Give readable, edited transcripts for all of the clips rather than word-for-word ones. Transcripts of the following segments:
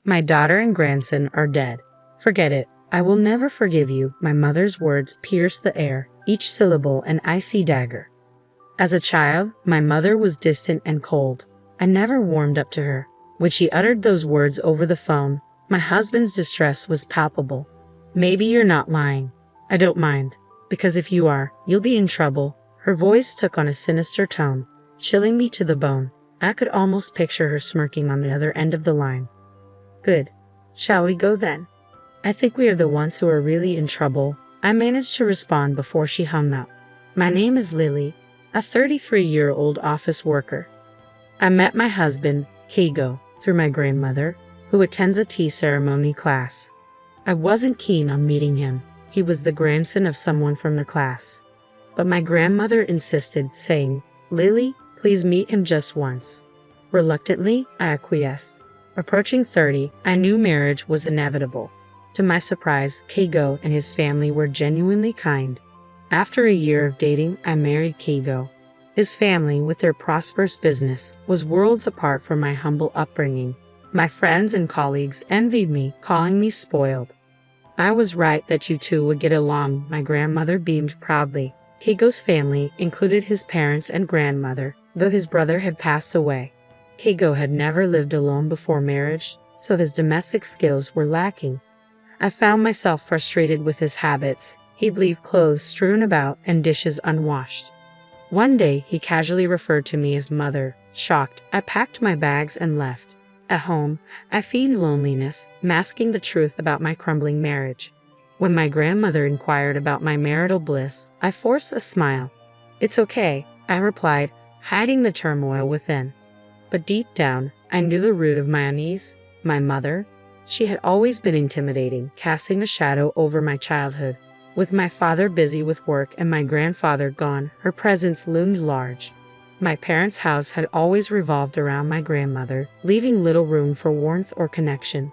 My daughter and grandson are dead. Forget it. I will never forgive you. My mother's words pierced the air, each syllable an icy dagger. As a child, my mother was distant and cold. I never warmed up to her. When she uttered those words over the phone, my husband's distress was palpable. Maybe you're not lying. I don't mind. Because if you are, you'll be in trouble. Her voice took on a sinister tone, chilling me to the bone. I could almost picture her smirking on the other end of the line. Good. Shall we go then? I think we are the ones who are really in trouble. I managed to respond before she hung up. My name is Lily, a 33-year-old office worker. I met my husband, Keigo, through my grandmother, who attends a tea ceremony class. I wasn't keen on meeting him. He was the grandson of someone from the class. But my grandmother insisted, saying, "Lily, please meet him just once." Reluctantly, I acquiesced. Approaching 30, I knew marriage was inevitable. To my surprise, Keigo and his family were genuinely kind. After a year of dating, I married Keigo. His family, with their prosperous business, was worlds apart from my humble upbringing. My friends and colleagues envied me, calling me spoiled. I was right that you two would get along, my grandmother beamed proudly. Keigo's family included his parents and grandmother, though his brother had passed away. Keigo had never lived alone before marriage, so his domestic skills were lacking. I found myself frustrated with his habits. He'd leave clothes strewn about and dishes unwashed. One day, he casually referred to me as mother. Shocked, I packed my bags and left. At home, I feigned loneliness, masking the truth about my crumbling marriage. When my grandmother inquired about my marital bliss, I forced a smile. "It's okay," I replied, hiding the turmoil within. But deep down, I knew the root of my unease. My mother. She had always been intimidating, casting a shadow over my childhood. With my father busy with work and my grandfather gone, her presence loomed large. My parents' house had always revolved around my grandmother, leaving little room for warmth or connection.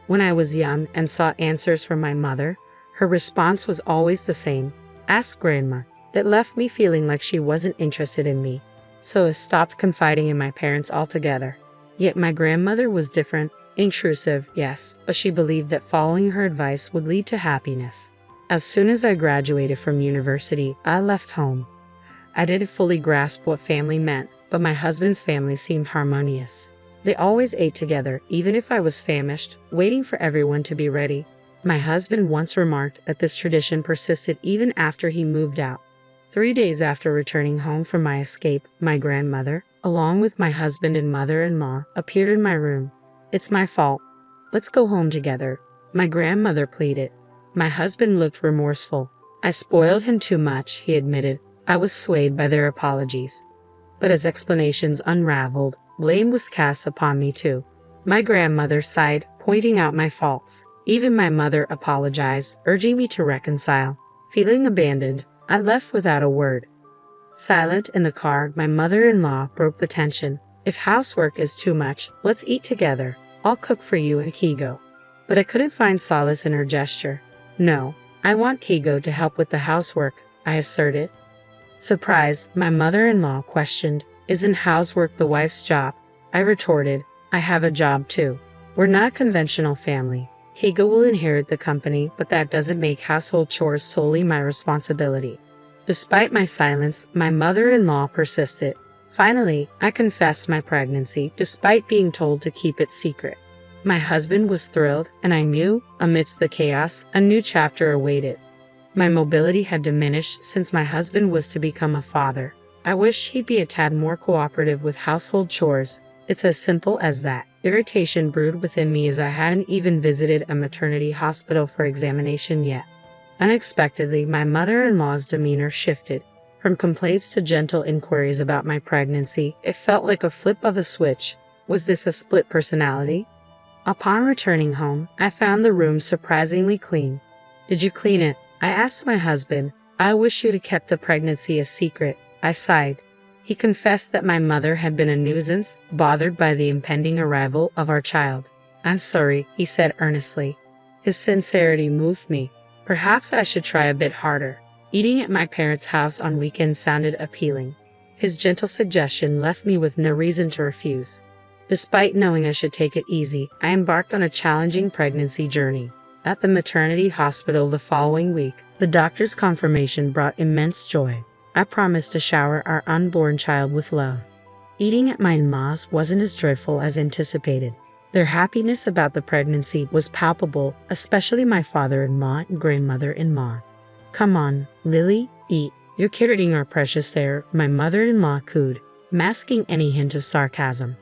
When I was young and sought answers from my mother, her response was always the same: "Ask Grandma." That left me feeling like she wasn't interested in me, so I stopped confiding in my parents altogether. Yet my grandmother was different, intrusive, yes, but she believed that following her advice would lead to happiness. As soon as I graduated from university, I left home. I didn't fully grasp what family meant, but my husband's family seemed harmonious. They always ate together, even if I was famished, waiting for everyone to be ready. My husband once remarked that this tradition persisted even after he moved out. 3 days after returning home from my escape, my grandmother, along with my husband and mother-in-law, appeared in my room. "It's my fault. Let's go home together," my grandmother pleaded. My husband looked remorseful. "I spoiled him too much," he admitted. I was swayed by their apologies. But as explanations unraveled, blame was cast upon me too. My grandmother sighed, pointing out my faults. Even my mother apologized, urging me to reconcile. Feeling abandoned, I left without a word. Silent in the car, my mother-in-law broke the tension. "If housework is too much, let's eat together. I'll cook for you and Keigo." But I couldn't find solace in her gesture. "No, I want Keigo to help with the housework," I asserted. Surprised, my mother-in-law questioned, "Isn't housework the wife's job?" I retorted, "I have a job too. We're not a conventional family. Keigo will inherit the company, but that doesn't make household chores solely my responsibility." Despite my silence, my mother-in-law persisted. Finally, I confessed my pregnancy, despite being told to keep it secret. My husband was thrilled, and I knew, amidst the chaos, a new chapter awaited. My mobility had diminished since my husband was to become a father. I wished he'd be a tad more cooperative with household chores. It's as simple as that. Irritation brewed within me as I hadn't even visited a maternity hospital for examination yet. Unexpectedly, my mother-in-law's demeanor shifted. From complaints to gentle inquiries about my pregnancy, it felt like a flip of a switch. Was this a split personality? Upon returning home, I found the room surprisingly clean. "Did you clean it?" I asked my husband. "I wish you'd have kept the pregnancy a secret," I sighed. He confessed that my mother had been a nuisance, bothered by the impending arrival of our child. "I'm sorry," he said earnestly. His sincerity moved me. Perhaps I should try a bit harder. Eating at my parents' house on weekends sounded appealing. His gentle suggestion left me with no reason to refuse. Despite knowing I should take it easy, I embarked on a challenging pregnancy journey. At the maternity hospital the following week, the doctor's confirmation brought immense joy. I promised to shower our unborn child with love. Eating at my in-laws wasn't as joyful as anticipated. Their happiness about the pregnancy was palpable, especially my father-in-law and grandmother-in-law. "Come on, Lily, eat. You're carrying our precious there," my mother-in-law cooed, masking any hint of sarcasm.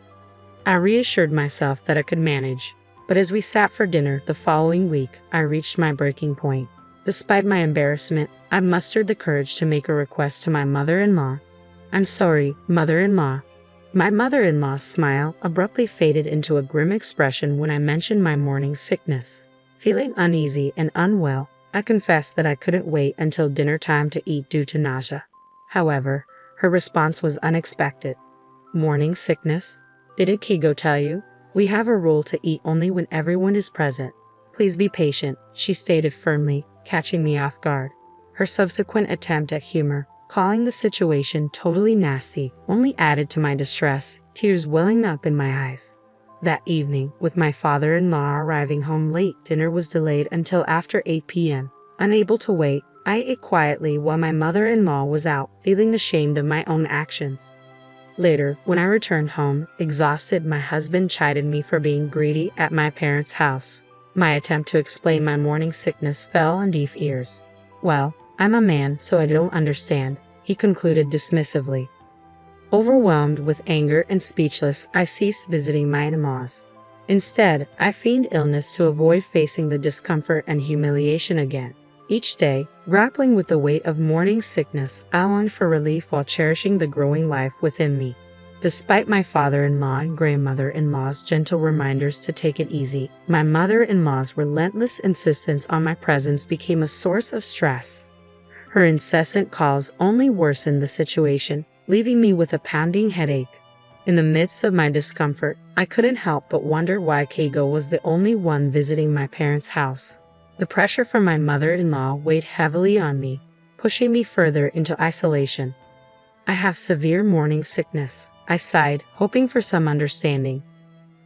I reassured myself that I could manage, but as we sat for dinner the following week, I reached my breaking point. Despite my embarrassment, I mustered the courage to make a request to my mother-in-law. "I'm sorry, mother-in-law." My mother-in-law's smile abruptly faded into a grim expression when I mentioned my morning sickness. Feeling uneasy and unwell, I confessed that I couldn't wait until dinner time to eat due to nausea. However, her response was unexpected. "Morning sickness? Didn't Keigo tell you? We have a rule to eat only when everyone is present. Please be patient," she stated firmly, catching me off guard. Her subsequent attempt at humor, calling the situation totally nasty, only added to my distress, tears welling up in my eyes. That evening, with my father-in-law arriving home late, dinner was delayed until after 8 p.m. Unable to wait, I ate quietly while my mother-in-law was out, feeling ashamed of my own actions. Later, when I returned home, exhausted, my husband chided me for being greedy at my parents' house. My attempt to explain my morning sickness fell on deaf ears. "Well, I'm a man, so I don't understand," he concluded dismissively. Overwhelmed with anger and speechless, I ceased visiting my in-laws. Instead, I feigned illness to avoid facing the discomfort and humiliation again. Each day, grappling with the weight of morning sickness, I longed for relief while cherishing the growing life within me. Despite my father-in-law and grandmother-in-law's gentle reminders to take it easy, my mother-in-law's relentless insistence on my presence became a source of stress. Her incessant calls only worsened the situation, leaving me with a pounding headache. In the midst of my discomfort, I couldn't help but wonder why Keigo was the only one visiting my parents' house. The pressure from my mother-in-law weighed heavily on me, pushing me further into isolation. "I have severe morning sickness," I sighed, hoping for some understanding.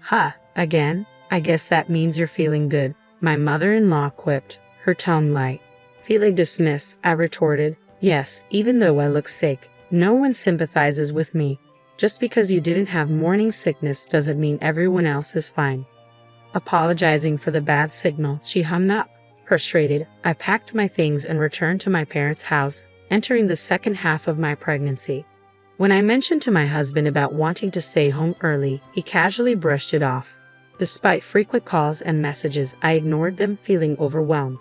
"Huh, again? I guess that means you're feeling good," my mother-in-law quipped, her tone light. Feeling dismissed, I retorted, "Yes, even though I look sick, no one sympathizes with me. Just because you didn't have morning sickness doesn't mean everyone else is fine." Apologizing for the bad signal, she hung up. Frustrated, I packed my things and returned to my parents' house, entering the second half of my pregnancy. When I mentioned to my husband about wanting to stay home early, he casually brushed it off. Despite frequent calls and messages, I ignored them, feeling overwhelmed.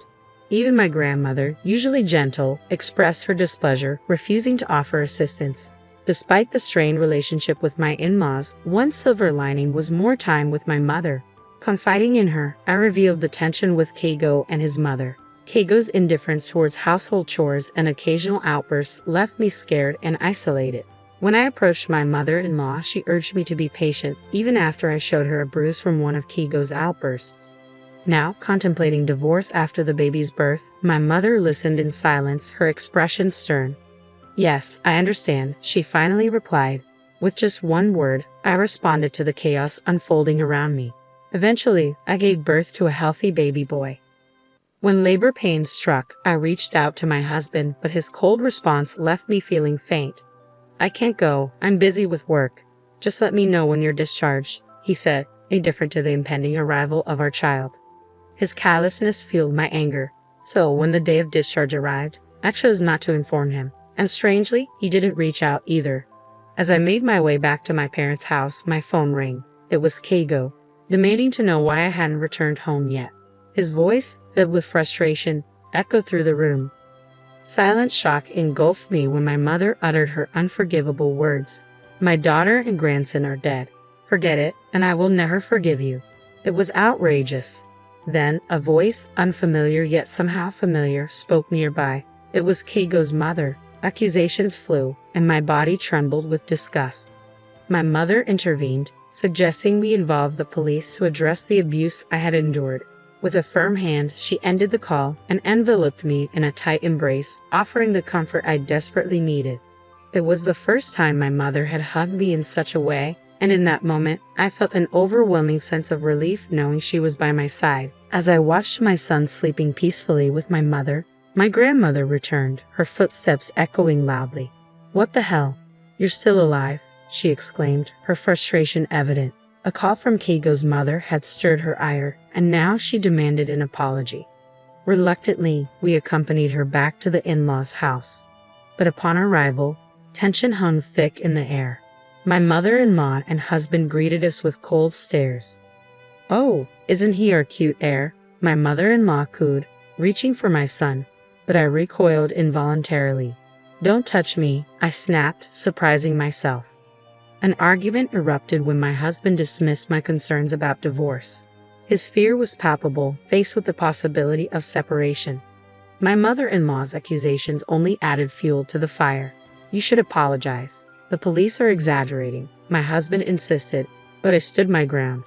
Even my grandmother, usually gentle, expressed her displeasure, refusing to offer assistance. Despite the strained relationship with my in-laws, one silver lining was more time with my mother. Confiding in her, I revealed the tension with Keigo and his mother. Keigo's indifference towards household chores and occasional outbursts left me scared and isolated. When I approached my mother-in-law, she urged me to be patient, even after I showed her a bruise from one of Keigo's outbursts. Now, contemplating divorce after the baby's birth, my mother listened in silence, her expression stern. "Yes, I understand," she finally replied. With just one word, I responded to the chaos unfolding around me. Eventually, I gave birth to a healthy baby boy. When labor pains struck, I reached out to my husband, but his cold response left me feeling faint. "I can't go, I'm busy with work. Just let me know when you're discharged," he said, indifferent to the impending arrival of our child. His callousness fueled my anger, so when the day of discharge arrived, I chose not to inform him, and strangely, he didn't reach out either. As I made my way back to my parents' house, my phone rang. It was Keigo, demanding to know why I hadn't returned home yet. His voice, filled with frustration, echoed through the room. Silent shock engulfed me when my mother uttered her unforgivable words. "My daughter and grandson are dead. Forget it, and I will never forgive you." It was outrageous. Then, a voice, unfamiliar yet somehow familiar, spoke nearby. It was Keigo's mother. Accusations flew, and my body trembled with disgust. My mother intervened, suggesting we involve the police to address the abuse I had endured. With a firm hand, she ended the call and enveloped me in a tight embrace, offering the comfort I desperately needed. It was the first time my mother had hugged me in such a way, and in that moment, I felt an overwhelming sense of relief knowing she was by my side. As I watched my son sleeping peacefully with my mother, my grandmother returned, her footsteps echoing loudly. "What the hell? You're still alive," she exclaimed, her frustration evident. A call from Keigo's mother had stirred her ire, and now she demanded an apology. Reluctantly, we accompanied her back to the in-laws' house. But upon arrival, tension hung thick in the air. My mother-in-law and husband greeted us with cold stares. "Oh, isn't he our cute heir?" my mother-in-law cooed, reaching for my son, but I recoiled involuntarily. "Don't touch me," I snapped, surprising myself. An argument erupted when my husband dismissed my concerns about divorce. His fear was palpable, faced with the possibility of separation. My mother-in-law's accusations only added fuel to the fire. "You should apologize. The police are exaggerating," my husband insisted, but I stood my ground.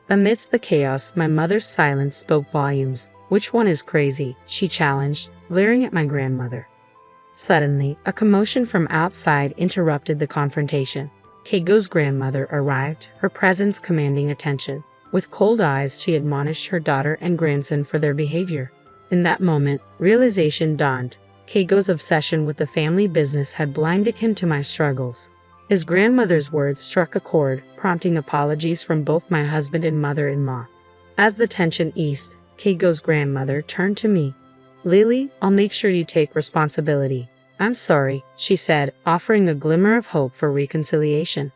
Amidst the chaos, my mother's silence spoke volumes. "Which one is crazy?" she challenged, glaring at my grandmother. Suddenly, a commotion from outside interrupted the confrontation. Keigo's grandmother arrived, her presence commanding attention. With cold eyes, she admonished her daughter and grandson for their behavior. In that moment, realization dawned. Keigo's obsession with the family business had blinded him to my struggles. His grandmother's words struck a chord, prompting apologies from both my husband and mother-in-law. As the tension eased, Keigo's grandmother turned to me. "Lily, I'll make sure you take responsibility." "I'm sorry," she said, offering a glimmer of hope for reconciliation.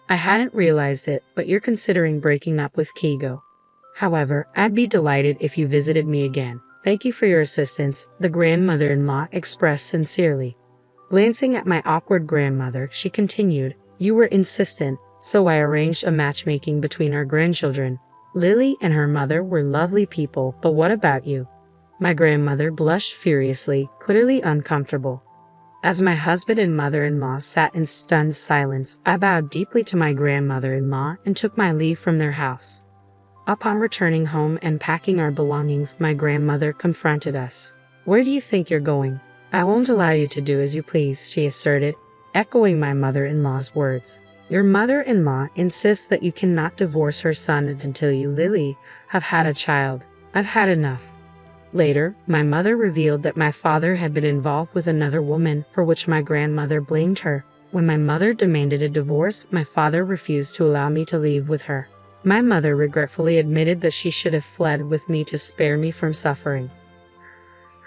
"I hadn't realized it, but you're considering breaking up with Keigo. However, I'd be delighted if you visited me again. Thank you for your assistance," the grandmother-in-law expressed sincerely. Glancing at my awkward grandmother, she continued, "You were insistent, so I arranged a matchmaking between our grandchildren. Lily and her mother were lovely people, but what about you?" My grandmother blushed furiously, clearly uncomfortable. As my husband and mother-in-law sat in stunned silence, I bowed deeply to my grandmother-in-law and took my leave from their house. Upon returning home and packing our belongings, my grandmother confronted us. "Where do you think you're going?" "I won't allow you to do as you please," she asserted, echoing my mother-in-law's words. "Your mother-in-law insists that you cannot divorce her son until you, Lily, have had a child. I've had enough." Later, my mother revealed that my father had been involved with another woman, for which my grandmother blamed her. When my mother demanded a divorce, my father refused to allow me to leave with her. My mother regretfully admitted that she should have fled with me to spare me from suffering.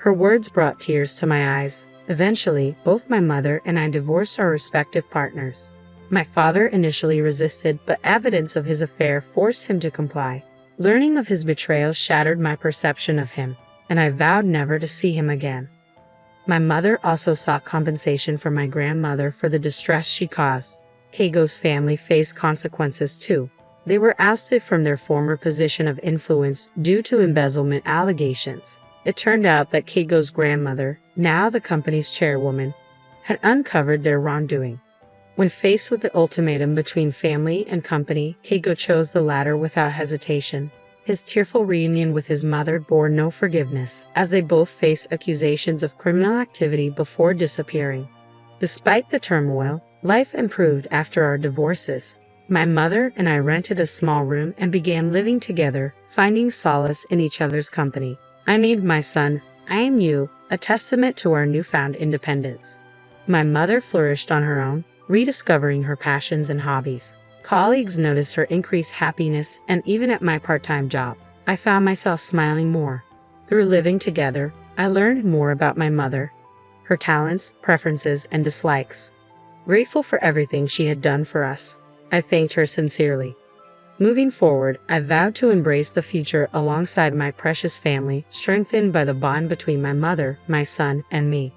Her words brought tears to my eyes. Eventually, both my mother and I divorced our respective partners. My father initially resisted, but evidence of his affair forced him to comply. Learning of his betrayal shattered my perception of him, and I vowed never to see him again. My mother also sought compensation from my grandmother for the distress she caused. Keigo's family faced consequences too. They were ousted from their former position of influence due to embezzlement allegations. It turned out that Keigo's grandmother, now the company's chairwoman, had uncovered their wrongdoing. When faced with the ultimatum between family and company, Keigo chose the latter without hesitation. His tearful reunion with his mother bore no forgiveness, as they both faced accusations of criminal activity before disappearing. Despite the turmoil, life improved after our divorces. My mother and I rented a small room and began living together, finding solace in each other's company. I named my son, "I Am You," a testament to our newfound independence. My mother flourished on her own, rediscovering her passions and hobbies. Colleagues noticed her increased happiness, and even at my part-time job, I found myself smiling more. Through living together, I learned more about my mother, her talents, preferences, and dislikes. Grateful for everything she had done for us, I thanked her sincerely. Moving forward, I vowed to embrace the future alongside my precious family, strengthened by the bond between my mother, my son, and me.